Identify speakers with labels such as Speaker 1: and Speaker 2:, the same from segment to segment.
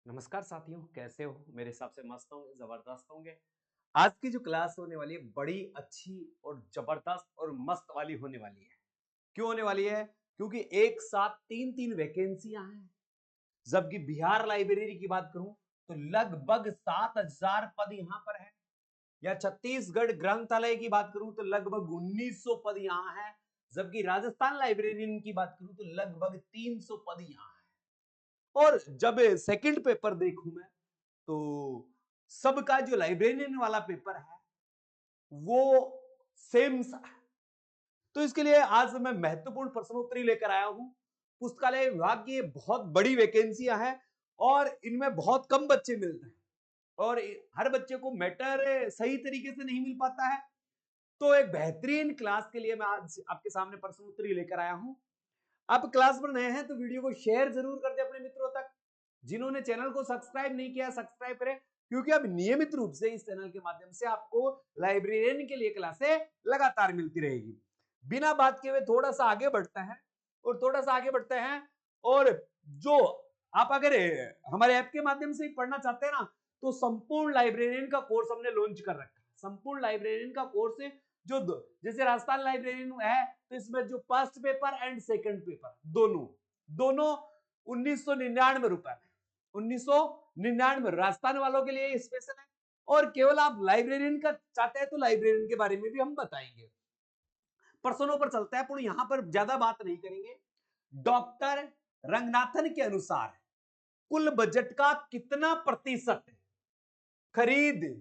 Speaker 1: नमस्कार साथियों, कैसे हो? मेरे हिसाब से मस्त होंगे, जबरदस्त होंगे। आज की जो क्लास होने वाली है बड़ी अच्छी और जबरदस्त और मस्त वाली होने वाली है। क्यों होने वाली है? क्योंकि एक साथ तीन तीन वैकेंसियां हैं। जबकि बिहार लाइब्रेरी की बात करूं तो लगभग 7,000 पद यहां पर है। या छत्तीसगढ़ ग्रंथालय की बात करूं तो लगभग 1900 पद यहां है। जबकि राजस्थान लाइब्रेरियन की बात करूं तो लगभग 300 पद यहां है। और जब सेकंड पेपर देखूं मैं तो सबका जो लाइब्रेरियन वाला पेपर है वो सेम सा है। तो इसके लिए आज मैं महत्वपूर्ण प्रश्नोत्तरी लेकर आया हूं। पुस्तकालय विभाग की बहुत बड़ी वैकेंसियां हैं और इनमें बहुत कम बच्चे मिलते हैं और हर बच्चे को मैटर सही तरीके से नहीं मिल पाता है। तो एक बेहतरीन क्लास के लिए मैं आज आपके सामने प्रश्नोत्तरी लेकर आया हूं। आप क्लास पर नए हैं तो वीडियो को शेयर जरूर कर दे अपने मित्रों तक। जिन्होंने चैनल को सब्सक्राइब नहीं किया सब्सक्राइब करें, क्योंकि अब नियमित रूप से इस चैनल के माध्यम से आपको लाइब्रेरियन के लिए क्लासें लगातार मिलती रहेगी। बिना बात किए हुए थोड़ा सा आगे बढ़ते हैं और जो आप अगर हमारे ऐप के माध्यम से पढ़ना चाहते हैं ना तो संपूर्ण लाइब्रेरियन का कोर्स हमने लॉन्च कर रखा है। संपूर्ण लाइब्रेरियन का कोर्स है जो जैसे राजस्थान लाइब्रेरियन है तो इसमें जो first paper and second paper दोनों दोनों 1999 रुपए में 1999 राजस्थान वालों के लिए स्पेशल है। और केवल आप लाइब्रेरियन का चाहते हैं तो लाइब्रेरियन के बारे में भी हम बताएंगे। प्रश्नों पर चलता है पर यहां पर ज्यादा बात नहीं करेंगे। डॉक्टर रंगनाथन के अनुसार कुल बजट का कितना प्रतिशत खरीद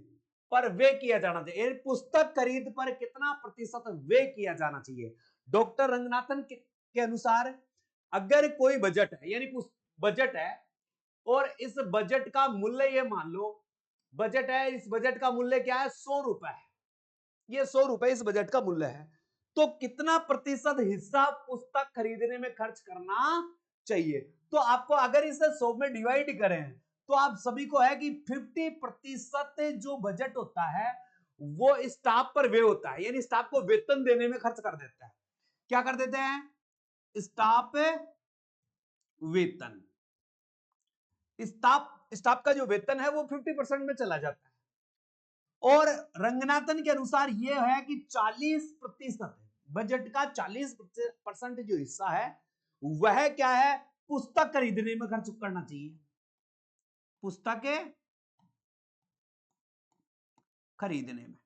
Speaker 1: पर व्यय किया जाना चाहिए, पुस्तक खरीद पर कितना प्रतिशत व्यय किया जाना चाहिए? डॉक्टर रंगनाथन के अनुसार अगर कोई बजट है यानी बजट है और इस बजट का मूल्य ये मान लो बजट है, इस बजट का मूल्य क्या है? 100 रुपए है। ये 100 रुपए इस बजट का मूल्य है। तो कितना प्रतिशत हिस्सा पुस्तक खरीदने में खर्च करना चाहिए? तो आपको अगर इसे 100 में डिवाइड करें तो आप सभी को है कि 50% जो बजट होता है वो स्टाफ पर व्यय होता है, यानी स्टाफ को वेतन देने में खर्च कर देता है। क्या कर देते हैं? स्टाफ वेतन। स्टाफ का जो वेतन है वो 50% में चला जाता है। और रंगनाथन के अनुसार यह है कि 40% बजट का 40% जो हिस्सा है वह क्या है? पुस्तक खरीदने में खर्च करना चाहिए। पुस्तकें खरीदने में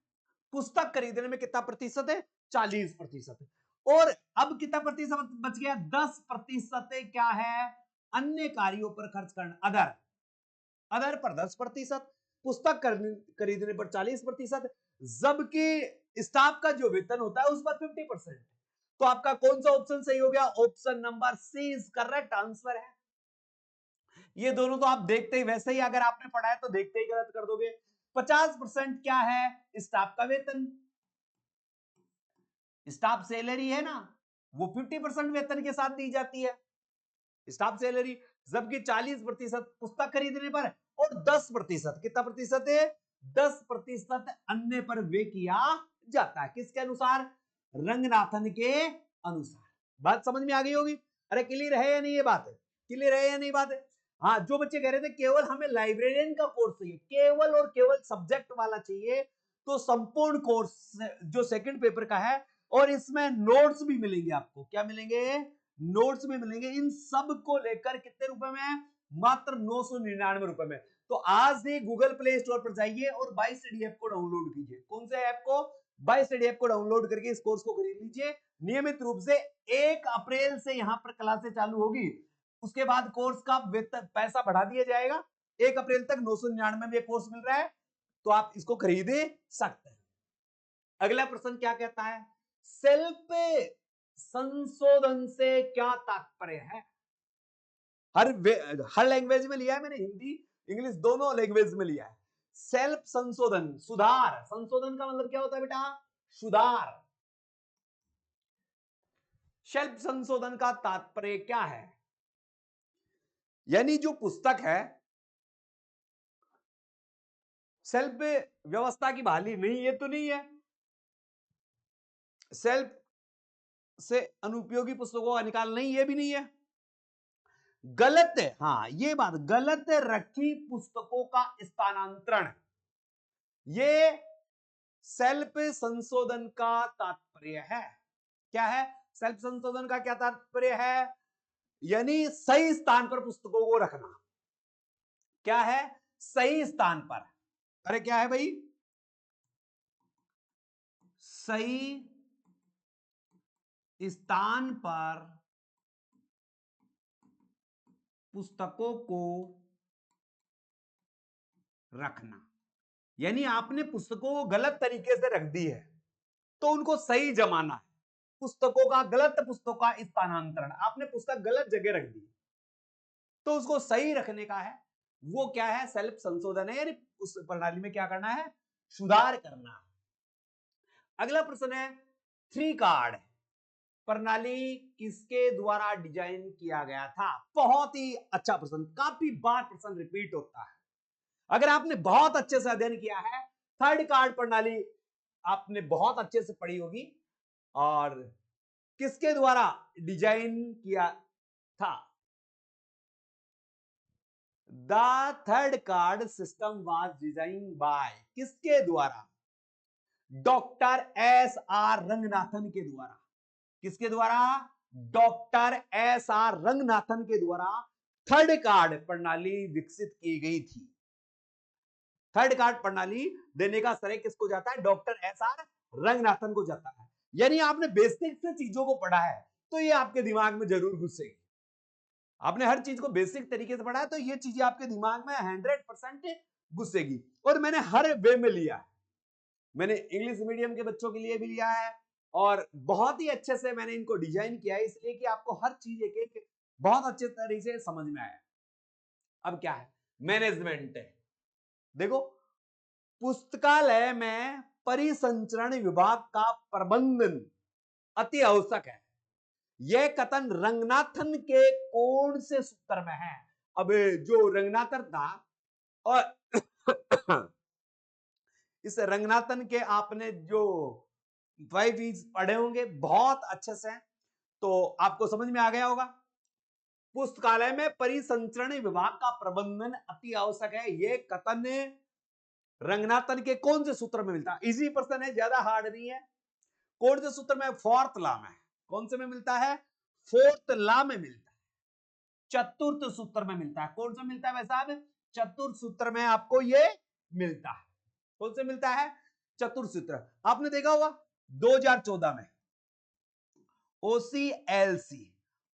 Speaker 1: पुस्तक खरीदने में कितना प्रतिशत है? 40%। और अब कितना प्रतिशत बच गया? 10% क्या है? अन्य कार्यों पर खर्च करना। अदर पर 10%, पुस्तक खरीदने पर 40%, जबकि स्टाफ का जो वेतन होता है उस पर 50%। तो आपका कौन सा ऑप्शन सही हो गया? Option number C is correct answer है। ये दोनों तो आप देखते ही, वैसे ही अगर आपने पढ़ा है तो देखते ही गलत कर दोगे। 50% क्या है? स्टाफ का वेतन। स्टाफ सैलरी है ना, वो 50% वेतन के साथ दी जाती है, स्टाफ सैलरी। जबकि 40% पुस्तक खरीदने पर और 10%, कितना प्रतिशत है? 10% अन्य पर व्यय किया जाता है। किसके अनुसार? रंगनाथन के अनुसार। बात समझ में आ गई होगी। अरे क्लियर है या नहीं? ये बात है क्लियर है या नहीं? बात है। हाँ, जो बच्चे कह रहे थे केवल हमें लाइब्रेरियन का कोर्स चाहिए, केवल और केवल सब्जेक्ट वाला चाहिए, तो संपूर्ण कोर्स जो सेकंड पेपर का है और इसमें नोट्स भी मिलेंगे आपको। क्या मिलेंगे? नोट्स भी मिलेंगे। इन सब को लेकर कितने रुपए में? मात्र 999 में। तो आज ही गूगल प्ले स्टोर पर जाइए और बाय स्टडी ऐप को डाउनलोड कीजिए। कौन से ऐप को? बाय स्टडी ऐप को डाउनलोड करके इस कोर्स को खरीद लीजिए। नियमित रूप से 1 अप्रैल से यहां पर क्लासें चालू होगी। उसके बाद कोर्स का वेतन पैसा बढ़ा दिया जाएगा। 1 अप्रैल तक 999 में ये कोर्स मिल रहा है, तो आप इसको खरीद सकते हैं। अगला प्रश्न क्या कहता है? सेल्फ संशोधन से क्या तात्पर्य है? हर लैंग्वेज में लिया है मैंने, हिंदी इंग्लिश दोनों लैंग्वेज में लिया है। सेल्फ संशोधन, सुधार। संशोधन का मतलब क्या होता है बेटा? सुधार। सेल्फ संशोधन का तात्पर्य क्या है? यानी जो पुस्तक है सेल्फ व्यवस्था की बहाली नहीं, ये तो नहीं है। सेल्फ से अनुपयोगी पुस्तकों का निकाल नहीं, ये भी नहीं है। गलत, हाँ ये बात, गलत रखी पुस्तकों का स्थानांतरण, ये सेल्फ संशोधन का तात्पर्य है। क्या है सेल्फ संशोधन का, क्या तात्पर्य है? यानी सही स्थान पर पुस्तकों को रखना। क्या है? सही स्थान पर। अरे क्या है भाई? सही स्थान पर पुस्तकों को रखना। यानी आपने पुस्तकों को गलत तरीके से रख दी है तो उनको सही जमाना है। पुस्तकों का, गलत पुस्तकों का स्थानांतरण, आपने पुस्तक गलत जगह रख दी तो उसको सही रखने का है, वो क्या है? सेल्फ संशोधन है। यानी उस प्रणाली में क्या करना है? सुधार करना है। अगला प्रश्न है, थ्री कार्ड प्रणाली किसके द्वारा डिजाइन किया गया था? बहुत ही अच्छा प्रश्न, काफी बार प्रश्न रिपीट होता है। अगर आपने बहुत अच्छे से अध्ययन किया है, थर्ड कार्ड प्रणाली आपने बहुत अच्छे से पढ़ी होगी। और किसके द्वारा डिजाइन किया था? The third card system was design by, किसके द्वारा? डॉक्टर एस आर रंगनाथन के द्वारा। किसके द्वारा? डॉक्टर एस आर रंगनाथन के द्वारा थर्ड कार्ड प्रणाली विकसित की गई थी। थर्ड कार्ड प्रणाली देने का श्रेय किसको जाता है? डॉक्टर एस आर रंगनाथन को जाता है। यानी आपने बेसिक से चीजों को पढ़ा है तो ये आपके दिमाग में जरूर घुसेगी। आपने हर चीज को बेसिक तरीके से पढ़ा है तो ये चीजें आपके दिमाग में 100% घुसेगी। और मैंने हर वे में लिया है, मैंने इंग्लिश मीडियम के बच्चों के लिए भी लिया है और बहुत ही अच्छे से मैंने इनको डिजाइन किया है, इसलिए कि आपको हर चीज एक एक बहुत अच्छे तरीके से समझ में आया। अब क्या है? मैनेजमेंट है। देखो, पुस्तकालय में परिसंचरण विभाग का प्रबंधन अति आवश्यक है। यह कथन रंगनाथन के कौन से सूत्र में है? अब जो रंगनाथन था, और इस रंगनाथन के आपने जो 5 E's पढ़े होंगे बहुत अच्छे से, तो आपको समझ में आ गया होगा। पुस्तकालय में परिसंचरण विभाग का प्रबंधन अति आवश्यक है, यह कथन रंगनाथन के कौन से सूत्र में मिलता है? इजी प्रश्न है, ज्यादा हार्ड नहीं है। कौन से सूत्र में? फोर्थ लॉ में। कौन से में मिलता है? फोर्थ लॉ में मिलता है, चतुर्थ सूत्र में मिलता है। कौन सा मिलता है भाई साहब? चतुर्थ सूत्र में आपको ये मिलता है। कौन से मिलता है? चतुर्थ सूत्र। आपने देखा होगा 2014 में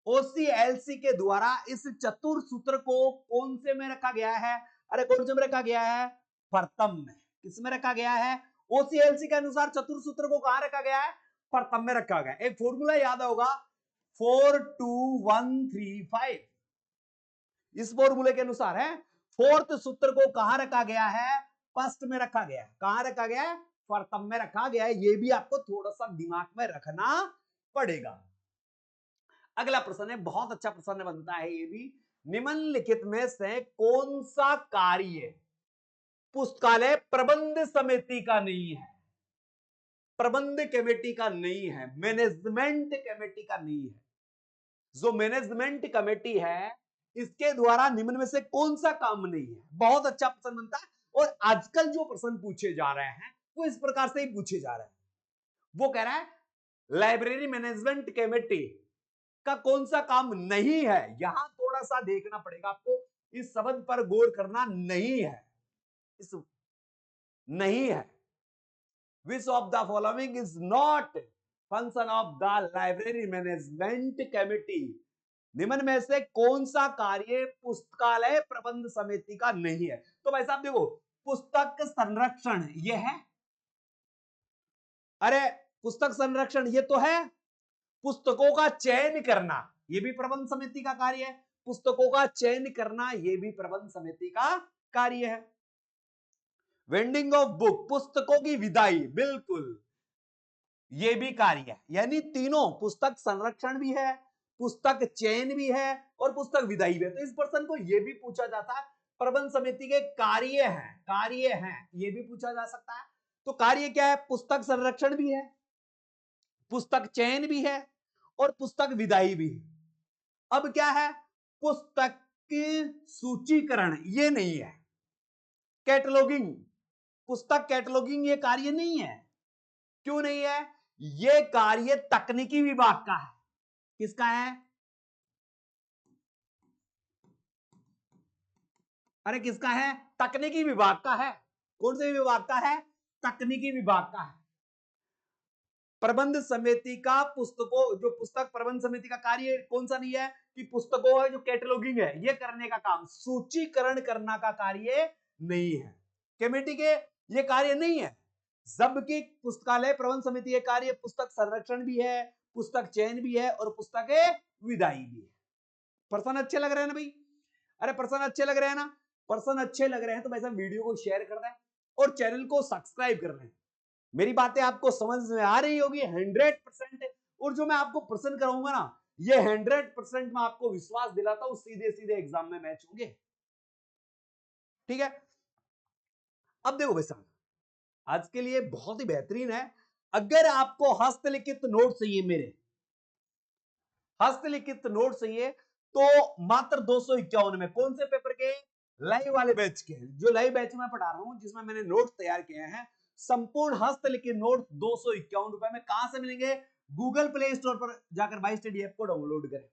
Speaker 1: ओसीएलसी के द्वारा इस चतुर्थ सूत्र को कौन से में रखा गया है? अरे कौन से में रखा गया है? प्रथम में। किसमें रखा गया है? ओसीएलसी के अनुसार चतुर्थ सूत्र को कहां रखा गया है? प्रथम में रखा गया। एक फॉर्मूला याद होगा, 42135। इस फॉर्मूले के अनुसार है, फोर्थ सूत्र को कहां रखा गया है? फर्स्ट में रखा गया है। कहां रखा गया है? प्रथम में रखा गया है। ये भी आपको थोड़ा सा दिमाग में रखना पड़ेगा। अगला प्रश्न है, बहुत अच्छा प्रश्न बनता है ये भी। निम्नलिखित में से कौन सा कार्य पुस्तकालय प्रबंध समिति का नहीं है? प्रबंध कमेटी का नहीं है, मैनेजमेंट कमेटी का नहीं है। जो मैनेजमेंट कमेटी है इसके द्वारा निम्न में से कौन सा काम नहीं है? बहुत अच्छा प्रश्न बनता है। और आजकल जो प्रश्न पूछे जा रहे हैं वो इस प्रकार से ही पूछे जा रहे हैं। वो कह रहा है लाइब्रेरी मैनेजमेंट कमेटी का कौन सा काम नहीं है? यहां थोड़ा सा देखना पड़ेगा आपको, इस शब्द पर गौर करना। नहीं है, इस नहीं है। Which of the following is not function of the library management committee? निम्न में से कौन सा कार्य पुस्तकालय प्रबंध समिति का नहीं है? तो भाई साहब देखो, पुस्तक संरक्षण ये है। अरे पुस्तक संरक्षण ये तो है। पुस्तकों का चयन करना ये भी प्रबंध समिति का कार्य है। पुस्तकों का चयन करना ये भी प्रबंध समिति का कार्य है। वेंडिंग ऑफ बुक, पुस्तकों की विदाई, बिल्कुल ये भी कार्य है। यानी तीनों, पुस्तक संरक्षण भी है, पुस्तक चयन भी है और पुस्तक विदाई भी है। तो इस प्रश्न को यह भी पूछा जाता है, प्रबंध समिति के कार्य हैं, ये भी पूछा जा सकता है। तो कार्य क्या है? पुस्तक संरक्षण भी है, पुस्तक चयन भी है और पुस्तक विदाई भी है। अब क्या है? पुस्तक की सूचीकरण ये नहीं है। कैटलॉगिंग, पुस्तक कैटलॉगिंग ये कार्य नहीं है। क्यों नहीं है? ये कार्य तकनीकी विभाग का है। किसका है? अरे किसका है? तकनीकी विभाग का है। कौन से विभाग का है? तकनीकी विभाग का है। प्रबंध समिति का पुस्तकों, जो पुस्तक प्रबंध समिति का कार्य कौन सा नहीं है कि पुस्तकों है जो कैटलॉगिंग है ये करने का काम, सूचीकरण करना का कार्य नहीं है। कमेटी के ये कार्य नहीं है। जबकि पुस्तकालय प्रबंध समिति के कार्य पुस्तक संरक्षण भी है, पुस्तक चयन भी है और पुस्तक विदाई भी है। पर्सन अच्छे लग रहे हैं ना भाई? अरे पर्सन अच्छे लग रहे हैं ना? पर्सन अच्छे लग रहे हैं तो भाई साहब वीडियो को शेयर कर दें और चैनल को सब्सक्राइब कर लें। मेरी बातें आपको समझ में आ रही होगी 100%। और जो मैं आपको प्रश्न कराऊंगा ना ये 100% मैं आपको विश्वास दिलाता हूं सीधे सीधे एग्जाम में मैच होंगे। ठीक है, अब देखो भाई साहब आज के लिए बहुत ही बेहतरीन है। अगर आपको हस्तलिखित नोट चाहिए, मेरे हस्तलिखित नोट चाहिए तो मात्र 251 में, कौन से पेपर के? लाइव वाले बैच के, जो लाइव बैच में पढ़ा रहा हूं जिसमें मैंने नोट तैयार किए हैं, संपूर्ण हस्तलिखित नोट 251 रुपए में। कहां से मिलेंगे? गूगल प्ले स्टोर पर जाकर बाय स्टडी ऐप को डाउनलोड करें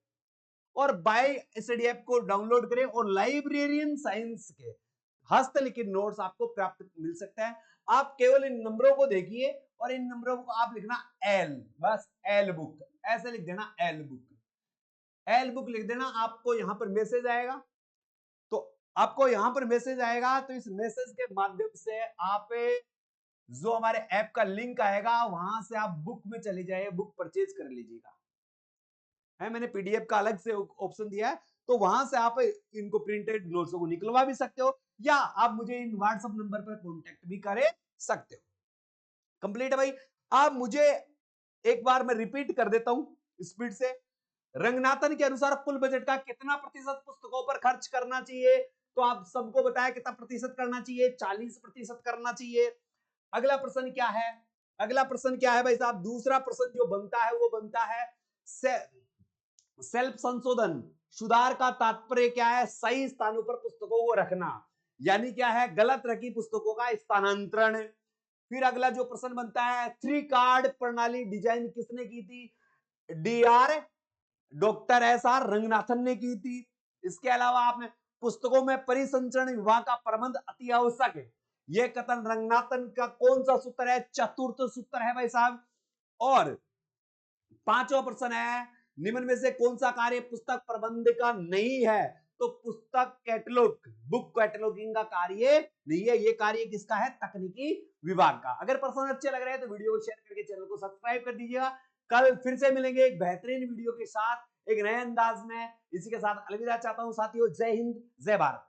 Speaker 1: और बाय स्टडी ऐप को डाउनलोड करें और लाइब्रेरियन साइंस के हस्तलिखित नोट्स आपको प्राप्त मिल सकता है। आप केवल इन नंबरों को देखिए और इन नंबरों को आप लिखना एल, बस एल बुक ऐसे लिख देना, एल बुक, एल बुक लिख देना। आपको यहां पर मैसेज आएगा, तो आपको यहां पर मैसेज आएगा तो इस मैसेज के माध्यम से आप जो हमारे ऐप का लिंक आएगा वहां से आप बुक में चले जाइए, बुक परचेज कर लीजिएगा। है मैंने पीडीएफ का अलग से ऑप्शन दिया है, तो वहां से आप इनको प्रिंटेड नोट्स को निकलवा भी सकते हो या आप मुझे इन व्हाट्सएप नंबर पर कांटेक्ट भी कर सकते हो। कंप्लीट है भाई। आप मुझे एक बार मैं रिपीट कर देता हूं स्पीड से। रंगनाथन के अनुसार कुल बजट का कितना प्रतिशत पुस्तकों पर खर्च करना चाहिए? तो आप सबको बताया कितना प्रतिशत करना चाहिए? 40% करना चाहिए। अगला प्रश्न क्या है? अगला प्रश्न क्या है भाई साहब? दूसरा प्रश्न जो बनता है वो बनता है सेल्फ संशोधन, सुधार का तात्पर्य क्या है? सही स्थानों पर पुस्तकों को रखना, यानी क्या है? गलत रखी पुस्तकों का स्थानांतरण। फिर अगला जो प्रश्न बनता है 3 कार्ड प्रणाली डिजाइन किसने की थी? DR doctor S R Ranganathan ने की थी। इसके अलावा आपने पुस्तकों में परिसंचरण विभाग का प्रबंध अति आवश्यक है, यह कथन रंगनाथन का कौन सा सूत्र है? चतुर्थ सूत्र है भाई साहब। और पांचवा प्रश्न है निम्न में से कौन सा कार्य पुस्तक प्रबंध का नहीं है? तो पुस्तक कैटलॉग, बुक कैटलॉगिंग का कार्य नहीं है, ये कार्य किसका है? तकनीकी विभाग का। अगर प्रश्न अच्छे लग रहे हैं तो वीडियो को शेयर करके चैनल को सब्सक्राइब कर दीजिएगा। कल फिर से मिलेंगे एक बेहतरीन वीडियो के साथ, एक नए अंदाज में। इसी के साथ अलविदा चाहता हूं साथियों। जय हिंद, जय भारत।